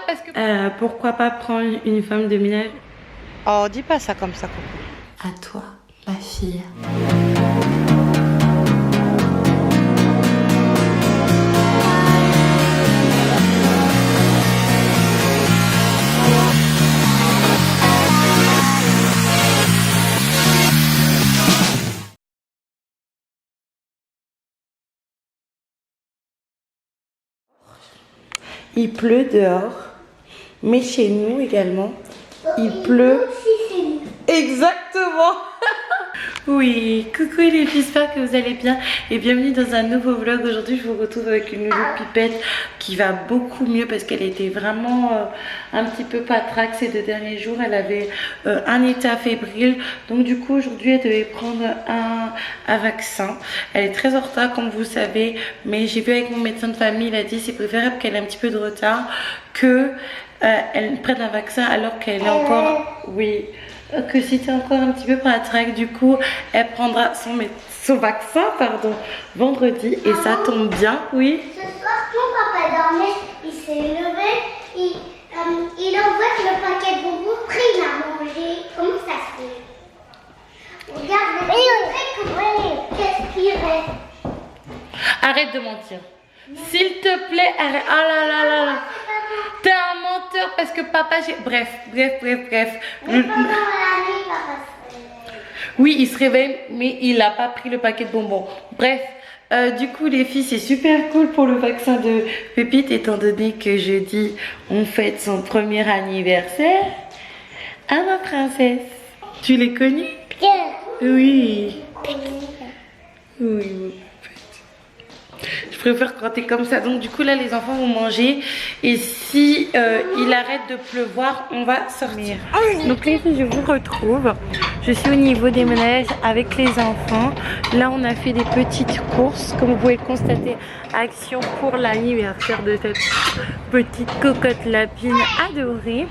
parce que... Pourquoi pas prendre une femme de ménage? Oh, dis pas ça comme ça, Coco. À toi, ma fille. Il pleut dehors, mais chez nous également, il pleut. Exactement. Oui, coucou les filles, j'espère que vous allez bien et bienvenue dans un nouveau vlog. Aujourd'hui je vous retrouve avec une nouvelle pipette qui va beaucoup mieux parce qu'elle était vraiment un petit peu patraque ces 2 derniers jours. Elle avait un état fébrile, donc du coup aujourd'hui elle devait prendre un vaccin. Elle est très en retard comme vous savez, mais j'ai vu avec mon médecin de famille, il a dit c'est préférable qu'elle ait un petit peu de retard que elle prenne un vaccin alors qu'elle est encore... Oui, que si tu es encore un petit peu patraque, du coup elle prendra son vaccin vendredi et ça tombe bien. Oui. Ce soir quand papa dormait, il s'est levé, il a ouvert le paquet de bonbons, après il a mangé. Comment ça se fait? Regarde, qu'est-ce qu'il reste? Arrête de mentir, s'il te plaît, arrête. Ah là là là là, t'es un menteur parce que papa bref. Mais pendant la nuit, papa se réveille. Oui, il se réveille, mais il n'a pas pris le paquet de bonbons. Bref, du coup, les filles, c'est super cool pour le vaccin de Pépite, étant donné que jeudi, on fête son premier anniversaire. Ah, ma princesse. Tu l'es connue? Pierre. Oui. Oui. Je préfère quand t'es comme ça. Donc du coup là les enfants vont manger et si il arrête de pleuvoir on va sortir. Donc les filles, je vous retrouve. Je suis au niveau des manèges avec les enfants. Là on a fait des petites courses comme vous pouvez le constater. Action pour l'anniversaire de cette petite cocotte lapine adorée.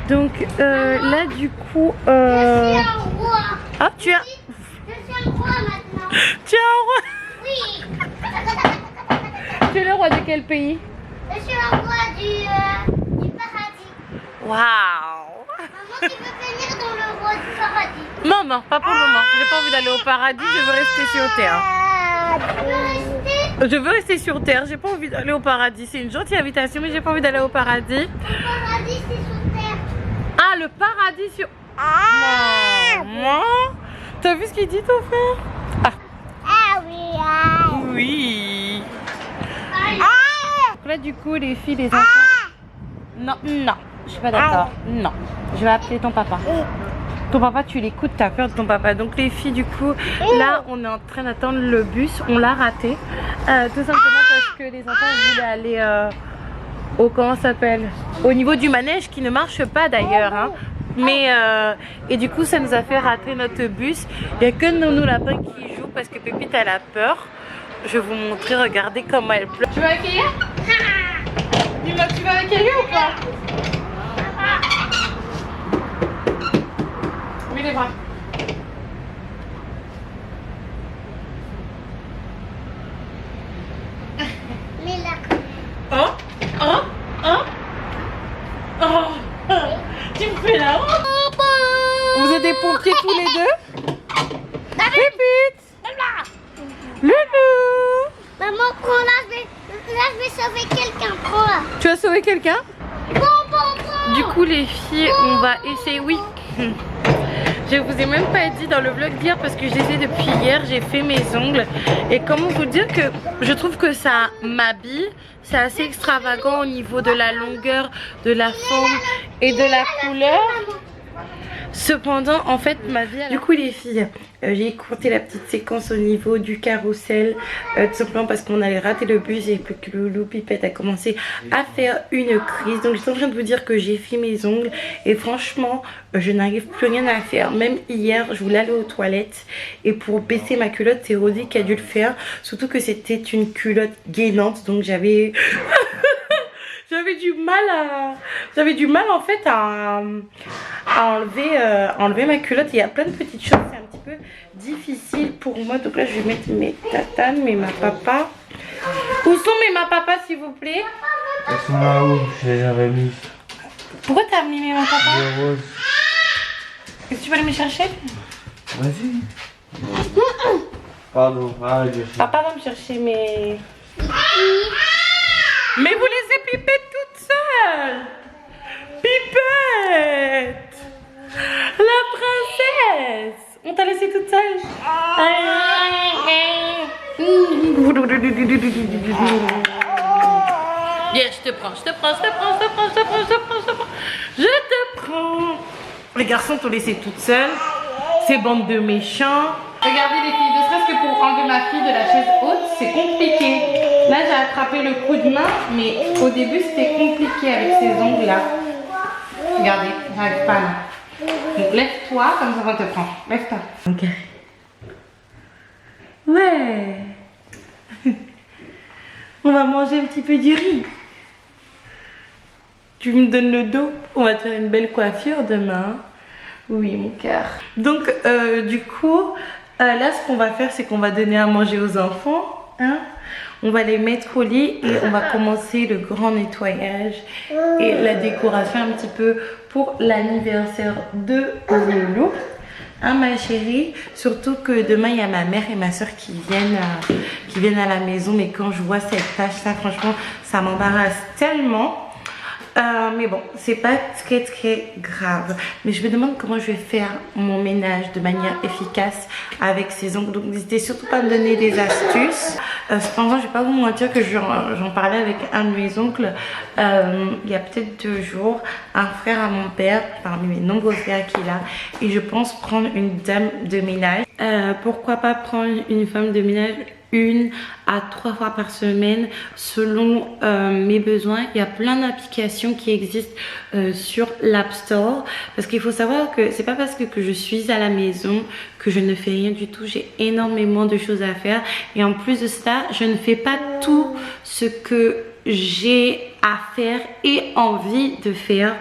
Donc là du coup Je suis un roi. Ah tu as... Je suis un roi maintenant. Tu es un roi? Oui. Tu es le roi de quel pays? Je suis un roi du paradis. Waouh! Maman, tu veux venir dans le roi du paradis? Non, pas pour le moment. J'ai pas envie d'aller au paradis, je veux rester sur terre. Tu veux rester? Je veux rester sur terre, j'ai pas envie d'aller au paradis. C'est une gentille invitation, mais j'ai pas envie d'aller au paradis. Le paradis, c'est sur terre. Ah, le paradis sur... Maman, t'as vu ce qu'il dit ton frère? Ah oui. Oui. Là du coup les filles, les enfants... Non, je suis pas d'accord. Non, je vais appeler ton papa. Ton papa, tu l'écoutes, t'as peur de ton papa. Donc les filles, du coup, là on est en train d'attendre le bus. On l'a raté, tout simplement parce que les enfants voulaient aller au... Comment ça s'appelle? Au niveau du manège qui ne marche pas d'ailleurs, hein. Mais et du coup ça nous a fait rater notre bus. Il n'y a que Nounou Lapin qui joue parce que Pépite elle a peur. Je vais vous montrer, regardez comment elle pleure. Tu vas accueillir? Dis-moi, tu vas accueillir ou pas? Mets les bras. Mais là, Tu me fais la honte. Vous êtes des pompiers tous les deux? Pépite. Loulou. maman, prends-la, je vais sauver quelqu'un, prends-la. Tu as sauvé quelqu'un? Bon. Du coup les filles, on va essayer, oui. Je vous ai même pas dit dans le vlog d'hier parce que je les ai depuis hier, j'ai fait mes ongles. Et comment vous dire que je trouve que ça m'habille. C'est assez extravagant au niveau de la longueur, de la forme et de la couleur. Cependant, en fait, ma vie... Du coup, les filles, j'ai écourté la petite séquence au niveau du carrousel. Tout simplement parce qu'on allait rater le bus et que Loulou Pipette a commencé à faire une crise. Donc, je suis en train de vous dire que j'ai fait mes ongles. Et franchement, je n'arrive plus rien à faire. Même hier, je voulais aller aux toilettes. Et pour baisser ma culotte, c'est Rodi qui a dû le faire. Surtout que c'était une culotte gainante. Donc, j'avais... J'avais du mal en fait à enlever ma culotte. Il y a plein de petites choses, c'est un petit peu difficile pour moi. Donc là je vais mettre mes tatanes, mes ma papa. Où sont mes ma papa s'il vous plaît? Elles sont là-haut, je les avais mis. Pourquoi t'as mis mes papa? Les roses. Est-ce que tu vas aller me chercher? Vas-y. Pardon, arrête de faire. Papa va me chercher mes... Mais vous laissez Pipette toute seule. Pipette, la princesse. On t'a laissée toute seule. Viens, je te prends. Les garçons t'ont laissé toute seule. Ces bandes de méchants. Regardez les filles, ne serait-ce que pour enlever ma fille de la chaise haute, c'est compliqué. Là, j'ai attrapé le coup de main, mais au début, c'était compliqué avec ces ongles-là. Regardez, j'arrive pas là. Donc, lève-toi, comme ça, on te prend. Lève-toi. Ok. Ouais. On va manger un petit peu du riz. Tu me donnes le dos. On va te faire une belle coiffure demain. Oui, mon cœur. Donc, du coup, là, ce qu'on va faire, c'est qu'on va donner à manger aux enfants. Hein? On va les mettre au lit et on va commencer le grand nettoyage et la décoration un petit peu pour l'anniversaire de Loulou. Hein, ma chérie, surtout que demain il y a ma mère et ma soeur qui viennent à la maison, mais quand je vois cette tâche là, franchement ça m'embarrasse tellement. Mais bon, c'est pas très grave. Mais je me demande comment je vais faire mon ménage de manière efficace avec ces ongles. Donc n'hésitez surtout pas à me donner des astuces. Cependant, je vais pas vous mentir que j'en parlais avec un de mes oncles il y a peut-être 2 jours. Un frère à mon père, parmi mes nombreux frères qu'il a. Et je pense prendre une dame de ménage. Pourquoi pas prendre une femme de ménage 1 à 3 fois par semaine selon mes besoins. Il y a plein d'applications qui existent sur l'App Store, parce qu'il faut savoir que c'est pas parce que je suis à la maison que je ne fais rien du tout. J'ai énormément de choses à faire et en plus de cela, je ne fais pas tout ce que j'ai à faire et envie de faire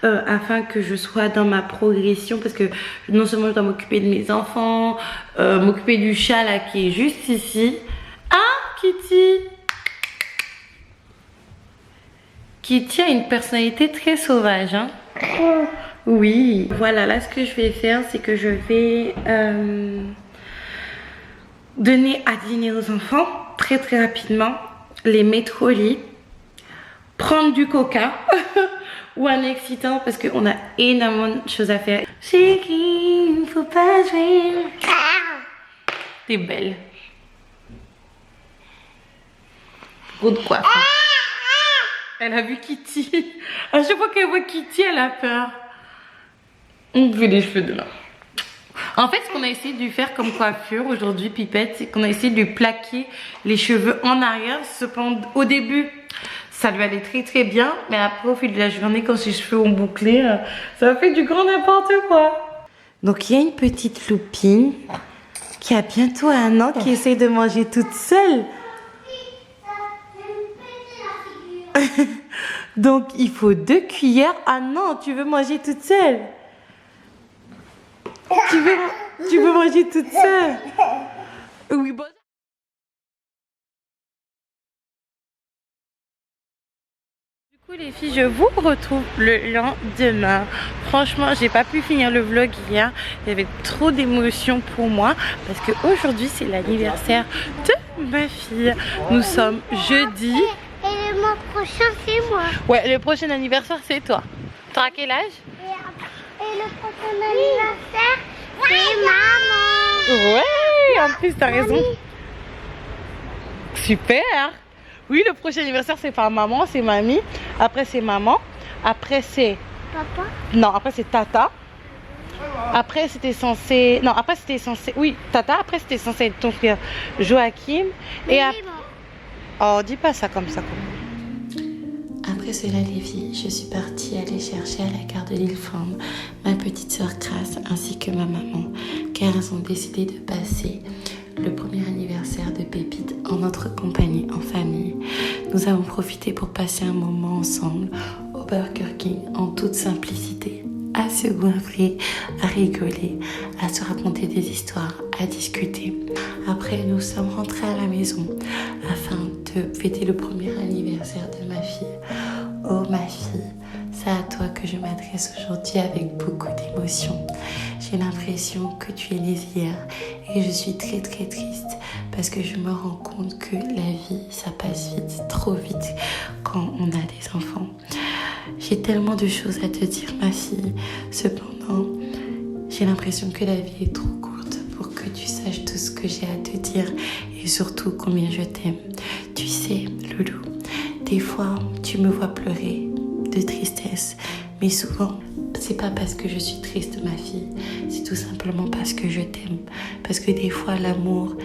afin que je sois dans ma progression, parce que non seulement je dois m'occuper de mes enfants, m'occuper du chat là qui est juste ici. Ah, Kitty! Kitty a une personnalité très sauvage, hein? Oui. Voilà, là ce que je vais faire, c'est que je vais donner à dîner aux enfants très rapidement, les mettre au lit, prendre du coca ou un excitant parce qu'on a énormément de choses à faire. Chérie, il ne faut pas jouer. T'es belle. Gros de quoi? Elle a vu Kitty. À chaque fois qu'elle voit Kitty, elle a peur. On veut les cheveux de là. En fait, ce qu'on a essayé de lui faire comme coiffure aujourd'hui, Pipette, c'est qu'on a essayé de lui plaquer les cheveux en arrière. Cependant, au début, ça lui allait très bien. Mais après, au fil de la journée, quand ses cheveux ont bouclé, ça a fait du grand n'importe quoi. Donc, il y a une petite loupine qui a bientôt 1 an, qui essaie de manger toute seule. Donc, il faut 2 cuillères. Ah non, tu veux manger toute seule? Tu veux manger toute seule? Oui, bon. Du coup les filles, je vous retrouve le lendemain. Franchement, j'ai pas pu finir le vlog hier. Il y avait trop d'émotions pour moi parce qu'aujourd'hui c'est l'anniversaire de ma fille. Nous sommes jeudi. Et le mois prochain, c'est moi. Ouais, le prochain anniversaire c'est toi. T'auras quel âge? Et le prochain anniversaire, c'est maman. Ouais, en plus t'as raison. Super. Oui, le prochain anniversaire c'est pas maman, c'est mamie. Après c'est maman. Après c'est... Papa? Non, après c'est tata. Après c'était censé... Non, après c'était censé... Oui, tata. Après c'était censé être ton frère Joachim. Et après... Oh, dis pas ça comme ça. Après cela, les filles, je suis partie aller chercher à la gare de l'Île-Flandre ma petite sœur Grace ainsi que ma maman, car elles ont décidé de passer le premier anniversaire de Pépite en notre compagnie, en famille. Nous avons profité pour passer un moment ensemble au Burger King en toute simplicité, à se goinfrer, à rigoler, à se raconter des histoires, à discuter. Après, nous sommes rentrés à la maison afin de fêter le premier anniversaire de ma fille Oh ma fille, c'est à toi que je m'adresse aujourd'hui avec beaucoup d'émotion. J'ai l'impression que tu es née hier et je suis très très triste parce que je me rends compte que la vie, ça passe vite, trop vite quand on a des enfants. J'ai tellement de choses à te dire ma fille, cependant j'ai l'impression que la vie est trop courte pour que tu saches tout ce que j'ai à te dire et surtout combien je t'aime. Tu sais, Loulou, des fois tu me vois pleurer de tristesse, mais souvent c'est pas parce que je suis triste ma fille, c'est tout simplement parce que je t'aime, parce que des fois l'amour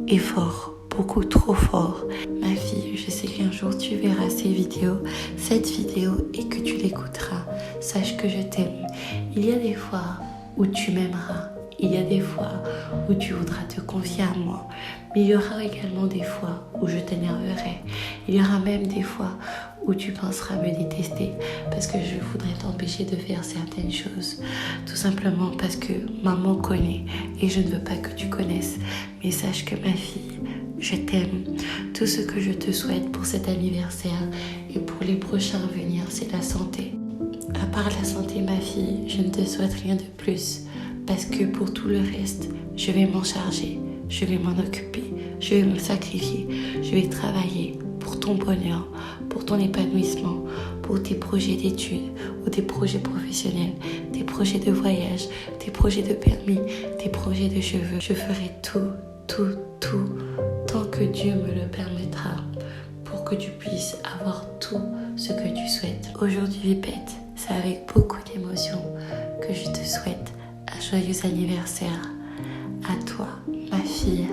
est fort, beaucoup trop fort. Ma fille, je sais qu'un jour tu verras cette vidéo et que tu l'écouteras. Sache que je t'aime. Il y a des fois où tu m'aimeras, il y a des fois où tu voudras te confier à moi, mais il y aura également des fois où je t'énerverai. Il y aura même des fois où tu penseras me détester parce que je voudrais t'empêcher de faire certaines choses. Tout simplement parce que maman connaît et je ne veux pas que tu connaisses. Mais sache que ma fille, je t'aime. Tout ce que je te souhaite pour cet anniversaire et pour les prochains à venir, c'est la santé. À part la santé, ma fille, je ne te souhaite rien de plus. Parce que pour tout le reste, je vais m'en charger, je vais m'en occuper, je vais me sacrifier, je vais travailler pour ton bonheur, pour ton épanouissement, pour tes projets d'études ou tes projets professionnels, tes projets de voyage, tes projets de permis, tes projets de cheveux. Je ferai tout, tant que Dieu me le permettra pour que tu puisses avoir tout ce que tu souhaites. Aujourd'hui, Vipette, c'est avec beaucoup d'émotion que je te souhaite un joyeux anniversaire. À toi, ma fille.